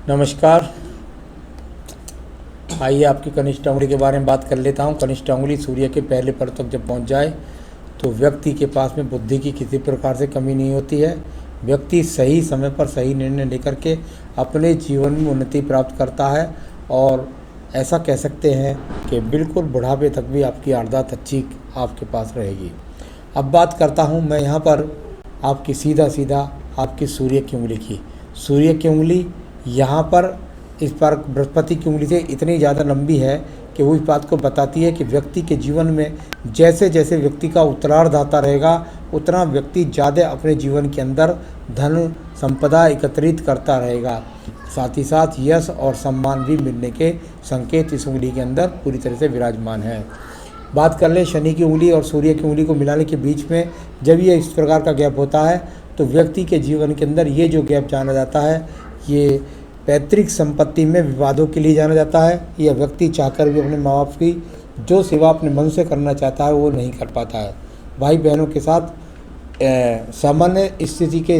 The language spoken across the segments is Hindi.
नमस्कार। आइए आपकी कनिष्ठ अंगुली के बारे में बात कर लेता हूँ। कनिष्ठ अंगुली सूर्य के पहले पर तक जब पहुँच जाए तो व्यक्ति के पास में बुद्धि की किसी प्रकार से कमी नहीं होती है। व्यक्ति सही समय पर सही निर्णय लेकर के अपने जीवन में उन्नति प्राप्त करता है और ऐसा कह सकते हैं कि बिल्कुल बुढ़ापे तक भी आपकी आर्दात अच्छी आपके पास रहेगी। अब बात करता हूँ मैं यहाँ पर आपकी सीधा आपकी सूर्य की उंगली की। सूर्य की उंगली यहाँ पर इस पर बृहस्पति की उंगली से इतनी ज़्यादा लंबी है कि वो इस बात को बताती है कि व्यक्ति के जीवन में जैसे जैसे व्यक्ति का उत्तरार्ध आता रहेगा उतना व्यक्ति ज़्यादा अपने जीवन के अंदर धन संपदा एकत्रित करता रहेगा। साथ ही साथ यश और सम्मान भी मिलने के संकेत इस उंगली के अंदर पूरी तरह से विराजमान है। बात कर ले शनि की उंगली और सूर्य की उंगली को मिलाने के बीच में जब ये इस प्रकार का गैप होता है तो व्यक्ति के जीवन के अंदर ये जो गैप जाना जाता है ये पैतृक संपत्ति में विवादों के लिए जाना जाता है। यह व्यक्ति चाहकर भी अपने माँ बाप की जो सेवा अपने मन से करना चाहता है वो नहीं कर पाता है। भाई बहनों के साथ सामान्य स्थिति के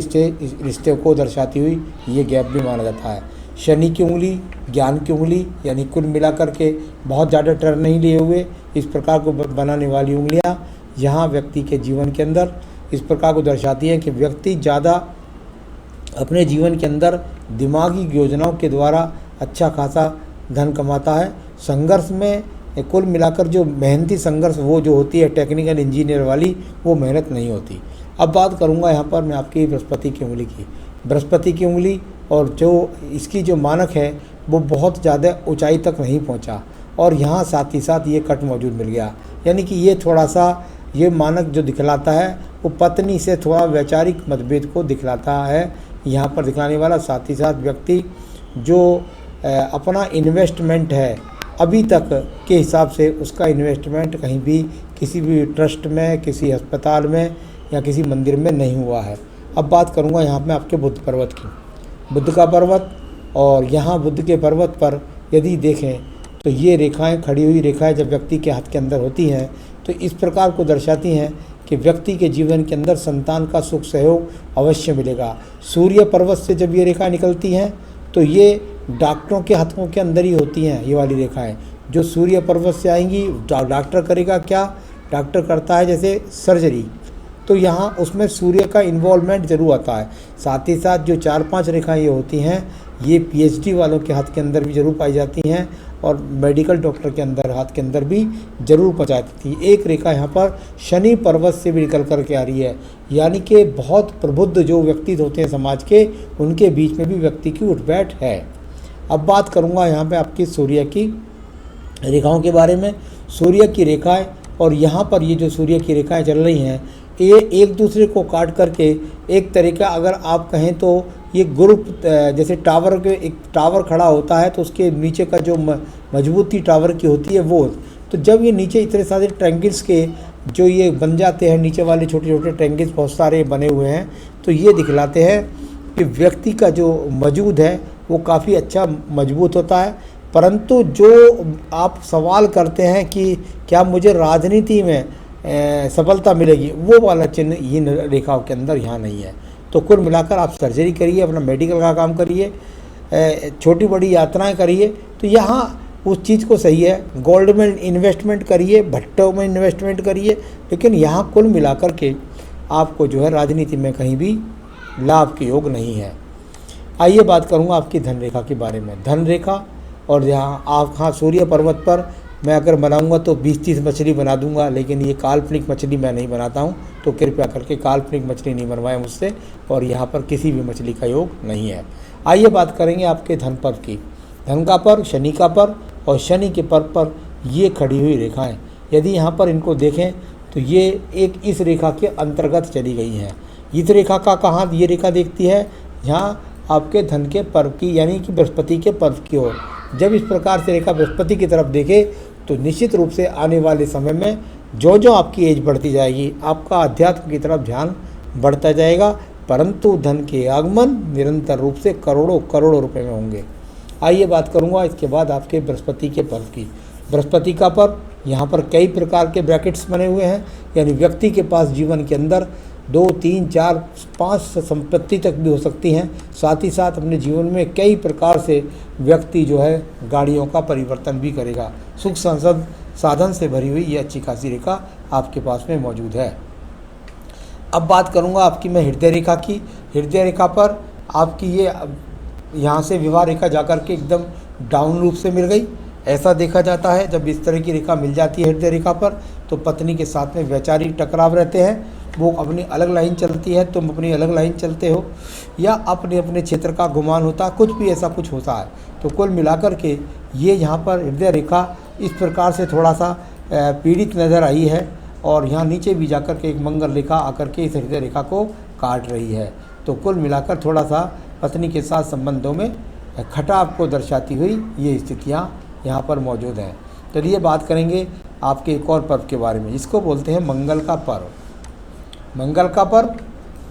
रिश्ते को दर्शाती हुई ये गैप भी माना जाता है। शनि की उंगली ज्ञान की उंगली यानी कुल मिलाकर के बहुत ज़्यादा टर्न नहीं लिए हुए इस प्रकार को बनाने वाली उंगलियां यहाँ व्यक्ति के जीवन के अंदर इस प्रकार को दर्शाती हैं कि व्यक्ति ज़्यादा अपने जीवन के अंदर दिमागी योजनाओं के द्वारा अच्छा खासा धन कमाता है। संघर्ष में कुल मिलाकर जो मेहनती संघर्ष वो जो होती है टेक्निकल इंजीनियर वाली वो मेहनत नहीं होती। अब बात करूँगा यहाँ पर मैं आपकी बृहस्पति की उंगली की। बृहस्पति की उंगली और जो इसकी जो मानक है वो बहुत ज़्यादा ऊंचाई तक नहीं पहुँचा और यहाँ साथ ही साथ ये कट मौजूद मिल गया। यानी कि ये थोड़ा सा ये मानक जो दिखलाता है वो पत्नी से थोड़ा वैचारिक मतभेद को दिखलाता है यहाँ पर दिखलाने वाला। साथ ही साथ व्यक्ति जो अपना इन्वेस्टमेंट है अभी तक के हिसाब से उसका इन्वेस्टमेंट कहीं भी किसी भी ट्रस्ट में किसी अस्पताल में या किसी मंदिर में नहीं हुआ है। अब बात करूँगा यहाँ पे आपके बुद्ध पर्वत की। बुद्ध का पर्वत और यहाँ बुद्ध के पर्वत पर यदि देखें तो ये रेखाएं खड़ी हुई रेखाएं जब व्यक्ति के हाथ के अंदर होती हैं तो इस प्रकार को दर्शाती हैं कि व्यक्ति के जीवन के अंदर संतान का सुख सहयोग अवश्य मिलेगा। सूर्य पर्वत से जब ये रेखा निकलती हैं तो ये डॉक्टरों के हाथों के अंदर ही होती हैं। ये वाली रेखाएं जो सूर्य पर्वत से आएंगी डॉक्टर करेगा क्या, डॉक्टर करता है जैसे सर्जरी, तो यहाँ उसमें सूर्य का इन्वॉल्वमेंट जरूर आता है। साथ ही साथ जो 4-5 रेखाएं ये होती हैं ये पीएचडी वालों के हाथ के अंदर भी जरूर पाई जाती हैं और मेडिकल डॉक्टर के अंदर हाथ के अंदर भी जरूर पाई जाती थी। एक रेखा यहाँ पर शनि पर्वत से भी निकल कर के आ रही है। यानी कि बहुत प्रबुद्ध जो व्यक्ति होते हैं समाज के उनके बीच में भी व्यक्ति की उठबैठ है। अब बात करूँगा यहाँ पर आपकी सूर्य की रेखाओं के बारे में। सूर्य की रेखाएँ और यहाँ पर ये जो सूर्य की रेखाएँ चल रही हैं ये एक दूसरे को काट करके एक तरीका अगर आप कहें तो ये ग्रुप जैसे टावर के एक टावर खड़ा होता है तो उसके नीचे का जो मजबूती टावर की होती है वो, तो जब ये नीचे इतने सारे ट्रैंगल्स के जो ये बन जाते हैं नीचे वाले छोटे छोटे ट्रैंगल्स बहुत सारे बने हुए हैं तो ये दिखलाते हैं कि व्यक्ति का जो वजूद है वो काफ़ी अच्छा मजबूत होता है। परंतु जो आप सवाल करते हैं कि क्या मुझे राजनीति में सफलता मिलेगी वो वाला चिन्ह इन रेखाओं के अंदर यहाँ नहीं है। तो कुल मिलाकर आप सर्जरी करिए, अपना मेडिकल का काम करिए, छोटी बड़ी यात्राएं करिए तो यहाँ उस चीज़ को सही है। गोल्ड में इन्वेस्टमेंट करिए, भट्टों में इन्वेस्टमेंट करिए, लेकिन यहाँ कुल मिलाकर के आपको जो है राजनीति में कहीं भी लाभ के योग नहीं है। आइए बात करूँगा आपकी धन रेखा के बारे में। धन रेखा और यहाँ आप हाँ सूर्य पर्वत पर मैं अगर बनाऊंगा तो 20-30 मछली बना दूंगा, लेकिन ये काल्पनिक मछली मैं नहीं बनाता हूं, तो कृपया करके काल्पनिक मछली नहीं बनवाएं मुझसे और यहाँ पर किसी भी मछली का योग नहीं है। आइए बात करेंगे आपके धन पर्व की। धन का पर्व शनि का पर्व और शनि के पर्व पर ये खड़ी हुई रेखाएं यदि यहाँ पर इनको देखें तो ये एक इस रेखा के अंतर्गत चली गई हैं। इस रेखा का कहाँ ये रेखा देखती है, यहाँ आपके धन के पर्व की यानी कि बृहस्पति के पर्व की ओर। जब इस प्रकार से रेखा बृहस्पति की तरफ देखे तो निश्चित रूप से आने वाले समय में जो जो आपकी एज बढ़ती जाएगी आपका अध्यात्म की तरफ ध्यान बढ़ता जाएगा, परंतु धन के आगमन निरंतर रूप से करोड़ों करोड़ों रुपए में होंगे। आइए बात करूंगा इसके बाद आपके बृहस्पति के पर्व की। बृहस्पति का पर्व यहाँ पर कई प्रकार के ब्रैकेट्स बने हुए हैं, यानी व्यक्ति के पास जीवन के अंदर 2, 3, 4, 5 संपत्ति तक भी हो सकती हैं। साथ ही साथ अपने जीवन में कई प्रकार से व्यक्ति जो है गाड़ियों का परिवर्तन भी करेगा। सुख साधन से भरी हुई ये अच्छी खासी रेखा आपके पास में मौजूद है। अब बात करूंगा आपकी मैं हृदय रेखा की। हृदय रेखा पर आपकी ये यहाँ से विवाह रेखा जाकर के एकदम डाउन रूप से मिल गई। ऐसा देखा जाता है जब इस तरह की रेखा मिल जाती है हृदय रेखा पर तो पत्नी के साथ में वैचारिक टकराव रहते हैं। वो अपनी अलग लाइन चलती है, तुम अपनी अलग लाइन चलते हो, या अपने अपने क्षेत्र का गुमान होता है, कुछ भी ऐसा कुछ होता है। तो कुल मिलाकर के ये यहाँ पर हृदय रेखा इस प्रकार से थोड़ा सा पीड़ित नज़र आई है और यहाँ नीचे भी जाकर के एक मंगल रेखा आकर के इस हृदय रेखा को काट रही है। तो कुल मिलाकर थोड़ा सा पत्नी के साथ संबंधों में खटाव को दर्शाती हुई ये स्थितियाँ यहाँ पर मौजूद हैं। चलिए बात करेंगे आपके एक और पर्व के बारे में, जिसको बोलते हैं मंगल का पर्व। मंगल का पर्व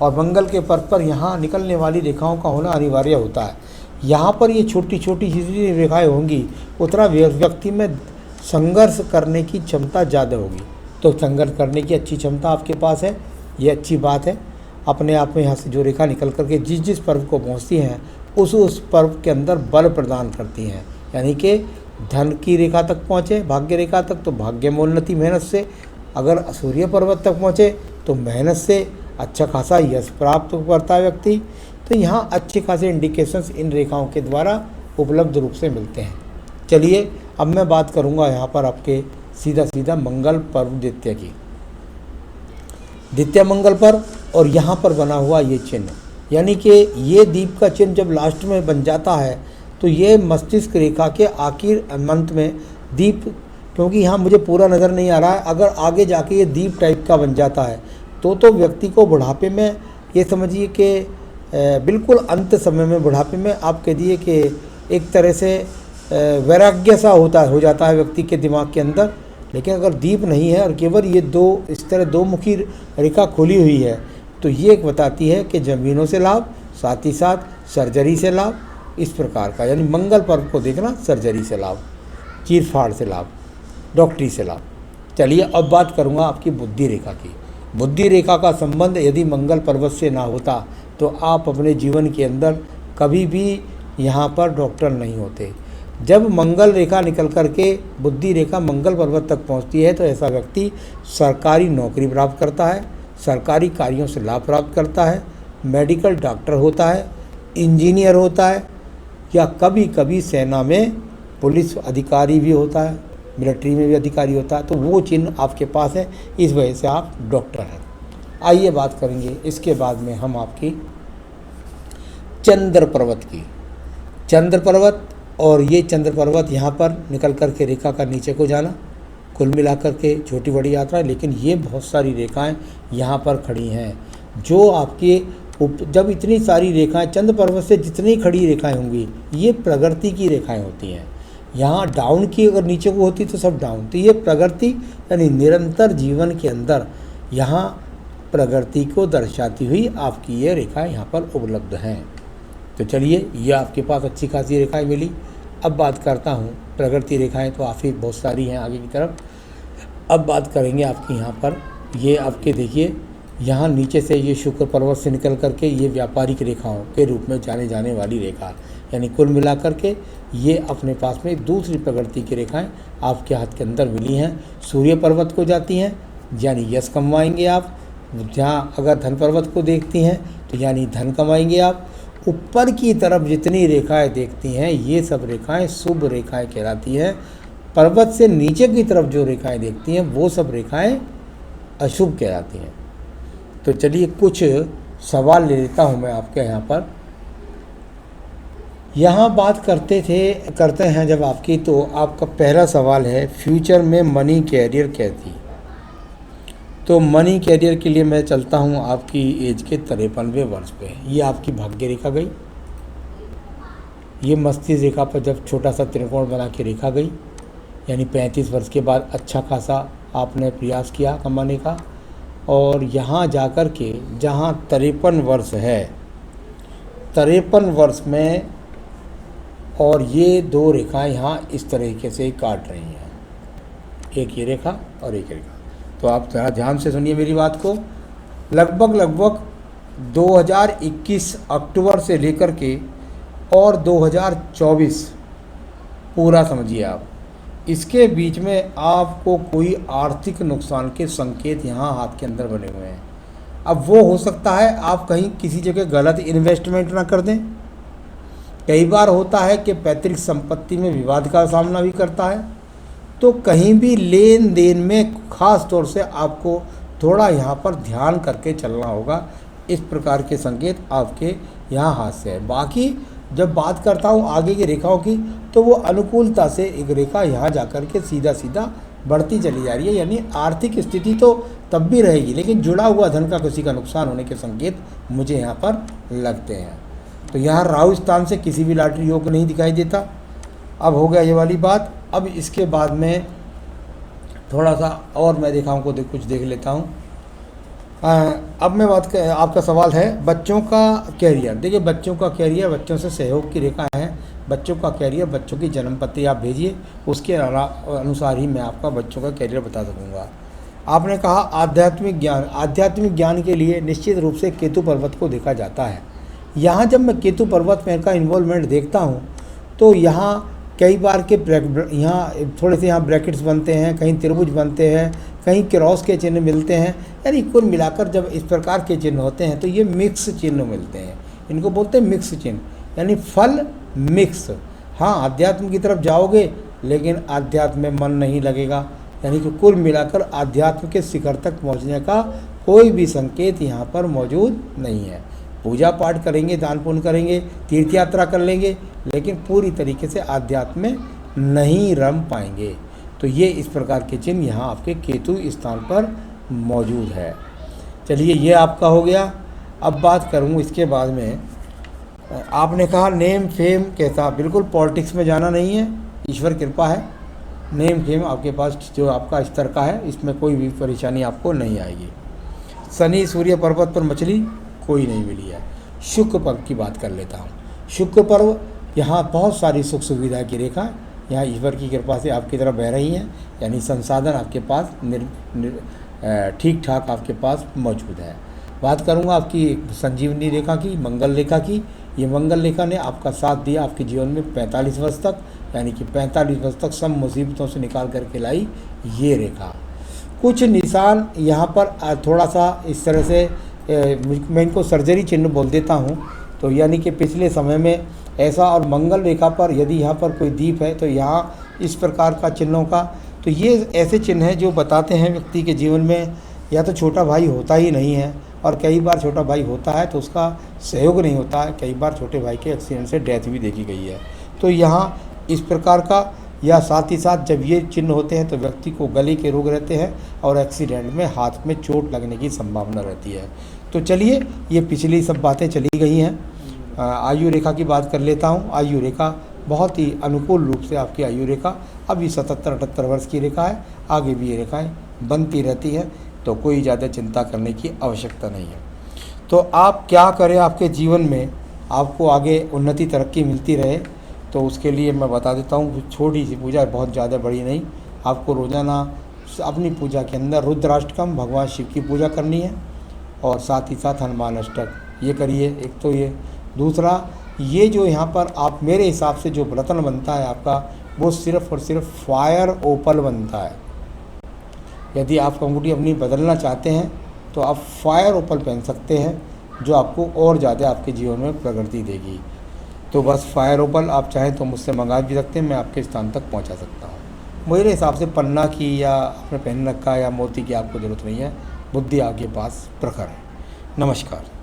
और मंगल के पर्व पर यहाँ निकलने वाली रेखाओं का होना अनिवार्य होता है। यहाँ पर ये छोटी छोटी जितनी रेखाएँ होंगी उतना व्यक्ति में संघर्ष करने की क्षमता ज़्यादा होगी। तो संघर्ष करने की अच्छी क्षमता आपके पास है, ये अच्छी बात है। अपने आप में यहाँ से जो रेखा निकल करके जिस जिस पर्व को पहुँचती हैं उस पर्व के अंदर बल प्रदान करती हैं। यानी कि धन की रेखा तक पहुँचे, भाग्य रेखा तक, तो भाग्यमोन्नति मेहनत से, अगर सूर्य पर्वत तक पहुँचे तो मेहनत से अच्छा खासा यश प्राप्त करता है व्यक्ति। तो यहाँ अच्छे खासे इंडिकेशंस इन रेखाओं के द्वारा उपलब्ध रूप से मिलते हैं। चलिए अब मैं बात करूँगा यहाँ पर आपके सीधा सीधा मंगल पर्व द्वितीय की। द्वितीय मंगल पर्व और यहाँ पर बना हुआ ये चिन्ह, यानी कि ये दीप का चिन्ह जब लास्ट में बन जाता है तो ये मस्तिष्क रेखा के आखिर अंत में दीप, क्योंकि यहाँ मुझे पूरा नज़र नहीं आ रहा है, अगर आगे जाके ये दीप टाइप का बन जाता है तो व्यक्ति को बुढ़ापे में, ये समझिए कि बिल्कुल अंत समय में बुढ़ापे में आप कह दिए कि एक तरह से वैराग्य सा हो जाता है व्यक्ति के दिमाग के अंदर। लेकिन अगर दीप नहीं है और केवल ये इस तरह दो मुखी रेखा खुली हुई है तो ये बताती है कि ज़मीनों से लाभ, साथ ही साथ सर्जरी से लाभ, इस प्रकार का। यानी मंगल पर्व को देखना, सर्जरी से लाभ, चीर फाड़ से लाभ, डॉक्टरी से लाभ। चलिए अब बात करूँगा आपकी बुद्धि रेखा की। बुद्धि रेखा का संबंध यदि मंगल पर्वत से ना होता तो आप अपने जीवन के अंदर कभी भी यहाँ पर डॉक्टर नहीं होते। जब मंगल रेखा निकल करके बुद्धि रेखा मंगल पर्वत तक पहुँचती है तो ऐसा व्यक्ति सरकारी नौकरी प्राप्त करता है, सरकारी कार्यों से लाभ प्राप्त करता है, मेडिकल डॉक्टर होता है, इंजीनियर होता है, या कभी कभी सेना में पुलिस अधिकारी भी होता है, मिलिट्री में भी अधिकारी होता है। तो वो चिन्ह आपके पास है, इस वजह से आप डॉक्टर हैं। आइए बात करेंगे इसके बाद में हम आपकी चंद्र पर्वत की। चंद्र पर्वत और ये चंद्र पर्वत यहाँ पर निकल कर के रेखा का नीचे को जाना, कुल मिलाकर के छोटी बड़ी यात्रा है। लेकिन ये बहुत सारी रेखाएं यहाँ पर खड़ी हैं जो आपके जब इतनी सारी रेखाएं चंद्र पर्वत से जितनी खड़ी रेखाएं होंगी ये प्रगति की रेखाएं होती हैं। यहाँ डाउन की अगर नीचे को होती तो सब डाउन, तो ये प्रगति यानी निरंतर जीवन के अंदर यहाँ प्रगति को दर्शाती हुई आपकी ये रेखाएं यहाँ पर उपलब्ध हैं। तो चलिए ये आपके पास अच्छी खासी रेखाएं मिली। अब बात करता हूँ प्रगति रेखाएं तो काफ़ी बहुत सारी हैं आगे की तरफ। अब बात करेंगे आपकी यहाँ पर ये आपके देखिए यहाँ नीचे से ये शुक्र पर्वत से निकल करके ये व्यापारिक रेखाओं के रूप में जाने वाली रेखा, यानी कुल मिलाकर के ये अपने पास में दूसरी प्रगति की रेखाएं आपके हाथ के अंदर मिली हैं। सूर्य पर्वत को जाती हैं यानी यश कमाएंगे आप, जहाँ अगर धन पर्वत को देखती हैं तो यानी धन कमाएंगे आप। ऊपर की तरफ जितनी रेखाएं देखती हैं ये सब रेखाएं शुभ रेखाएं कहलाती हैं। पर्वत से नीचे की तरफ जो रेखाएं देखती हैं वो सब रेखाएं अशुभ कहलाती हैं। तो चलिए कुछ सवाल ले लेता हूं मैं आपके यहाँ पर। यहाँ बात करते हैं जब आपकी, तो आपका पहला सवाल है फ्यूचर में मनी कैरियर कैसी। तो मनी कैरियर के लिए मैं चलता हूँ आपकी एज के 53वें वर्ष पे। ये आपकी भाग्य रेखा गई, ये मस्तिष्क रेखा पर जब छोटा सा त्रिकोण बना के रेखा गई, यानी 35 वर्ष के बाद अच्छा खासा आपने प्रयास किया कमाने का। और यहाँ जाकर के जहाँ 53 वर्ष है, 53 वर्ष में और ये दो रेखाएं यहाँ इस तरीके से काट रही हैं, एक ये रेखा और एक रेखा। तो आप ध्यान से सुनिए मेरी बात को। लगभग 2021 अक्टूबर से लेकर के और 2024 पूरा समझिए आप, इसके बीच में आपको कोई आर्थिक नुकसान के संकेत यहाँ हाथ के अंदर बने हुए हैं। अब वो हो सकता है आप कहीं किसी जगह गलत इन्वेस्टमेंट ना कर दें। कई बार होता है कि पैतृक संपत्ति में विवाद का सामना भी करता है। तो कहीं भी लेन देन में खास तौर से आपको थोड़ा यहाँ पर ध्यान करके चलना होगा। इस प्रकार के संकेत आपके यहाँ हाथ से है। बाकी जब बात करता हूँ आगे की रेखाओं की, तो वो अनुकूलता से एक रेखा यहाँ जाकर के सीधा सीधा बढ़ती चली जा रही है। यानी आर्थिक स्थिति तो तब भी रहेगी, लेकिन जुड़ा हुआ धन का किसी का नुकसान होने के संकेत मुझे यहाँ पर लगते हैं। तो यहाँ राहु स्थान से किसी भी लॉटरी योग नहीं दिखाई देता। अब हो गया ये वाली बात। अब इसके बाद में थोड़ा सा और मैं रेखाओं को कुछ देख लेता हूँ। अब मैं बात कर, आपका सवाल है बच्चों का कैरियर। देखिए, बच्चों का कैरियर, बच्चों से सहयोग की रेखा है। बच्चों का कैरियर, बच्चों की जन्म पत्री आप भेजिए, उसके अनुसार ही मैं आपका बच्चों का कैरियर बता सकूँगा। आपने कहा आध्यात्मिक ज्ञान। आध्यात्मिक ज्ञान के लिए निश्चित रूप से केतु पर्वत को देखा जाता है। यहाँ जब मैं केतु पर्वत में का इन्वॉल्वमेंट देखता हूँ तो यहाँ कई बार के यहाँ थोड़े से यहाँ ब्रैकेट्स बनते हैं, कहीं त्रिभुज बनते हैं, कहीं क्रॉस के चिन्ह मिलते हैं। यानी कुल मिलाकर जब इस प्रकार के चिन्ह होते हैं तो ये मिक्स चिन्ह मिलते हैं। इनको बोलते हैं मिक्स चिन्ह, यानी फल मिक्स। हाँ, अध्यात्म की तरफ जाओगे लेकिन अध्यात्म में मन नहीं लगेगा। यानी कि कुल मिलाकर अध्यात्म के शिखर तक पहुँचने का कोई भी संकेत यहाँ पर मौजूद नहीं है। पूजा पाठ करेंगे, दान पुण्य करेंगे, तीर्थ यात्रा कर लेंगे, लेकिन पूरी तरीके से आध्यात्म में नहीं रम पाएंगे। तो ये इस प्रकार के चिन्ह यहाँ आपके केतु स्थान पर मौजूद है। चलिए, ये आपका हो गया। अब बात करूँ इसके बाद में, आपने कहा नेम फेम कैसा। बिल्कुल पॉलिटिक्स में जाना नहीं है, ईश्वर कृपा है। नेम फेम आपके पास जो आपका स्तर का है, इसमें कोई भी परेशानी आपको नहीं आएगी। शनि सूर्य पर्वत पर मछली कोई नहीं मिली है। शुक्र पर्व की बात कर लेता हूँ। शुक्र पर्व, यहाँ बहुत सारी सुख सुविधा की रेखा यहाँ ईश्वर की कृपा से आपकी तरफ बह रही हैं। यानी संसाधन आपके पास ठीक ठाक आपके पास मौजूद है। बात करूँगा आपकी संजीवनी रेखा की, मंगल रेखा की। ये मंगल रेखा ने आपका साथ दिया आपके जीवन में 45 वर्ष तक, यानी कि 45 वर्ष तक सब मुसीबतों से निकाल करके लाई ये रेखा। कुछ निशान यहाँ पर थोड़ा सा इस तरह से मैं इनको सर्जरी चिन्ह बोल देता हूँ। तो यानी कि पिछले समय में ऐसा, और मंगल रेखा पर यदि यहाँ पर कोई दीप है तो यहाँ इस प्रकार का चिन्हों का, तो ये ऐसे चिन्ह हैं जो बताते हैं व्यक्ति के जीवन में या तो छोटा भाई होता ही नहीं है, और कई बार छोटा भाई होता है तो उसका सहयोग नहीं होता है। कई बार छोटे भाई के एक्सीडेंट से डेथ भी देखी गई है। तो यहाँ इस प्रकार का, या साथ ही साथ जब ये चिन्ह होते हैं तो व्यक्ति को गले के रोग रहते हैं और एक्सीडेंट में हाथ में चोट लगने की संभावना रहती है। तो चलिए, ये पिछली सब बातें चली गई हैं। आयु रेखा की बात कर लेता हूँ। आयु रेखा बहुत ही अनुकूल रूप से आपकी आयु रेखा अभी 77-78 वर्ष की रेखा है। आगे भी ये रेखाएँ बनती रहती हैं, तो कोई ज़्यादा चिंता करने की आवश्यकता नहीं है। तो आप क्या करें आपके जीवन में आपको आगे उन्नति तरक्की मिलती रहे, तो उसके लिए मैं बता देता हूँ। छोटी सी पूजा, बहुत ज़्यादा बड़ी नहीं। आपको रोज़ाना अपनी पूजा के अंदर रुद्राष्टकम, भगवान शिव की पूजा करनी है, और साथ ही साथ हनुमान अष्टक ये करिए। एक तो ये, दूसरा ये जो यहाँ पर आप मेरे हिसाब से जो रत्न बनता है आपका, वो सिर्फ़ और सिर्फ फायर ओपल बनता है। यदि आप अंगूठी अपनी बदलना चाहते हैं तो आप फायर ओपल पहन सकते हैं, जो आपको और ज़्यादा आपके जीवन में प्रगति देगी। तो बस फायर ओपल आप चाहें तो मुझसे मंगा भी सकते हैं, मैं आपके स्थान तक पहुंचा सकता हूं। मेरे हिसाब से पन्ना की या अपने पहन रखा या मोती की आपको ज़रूरत नहीं है। बुद्धि आपके पास प्रखर है। नमस्कार।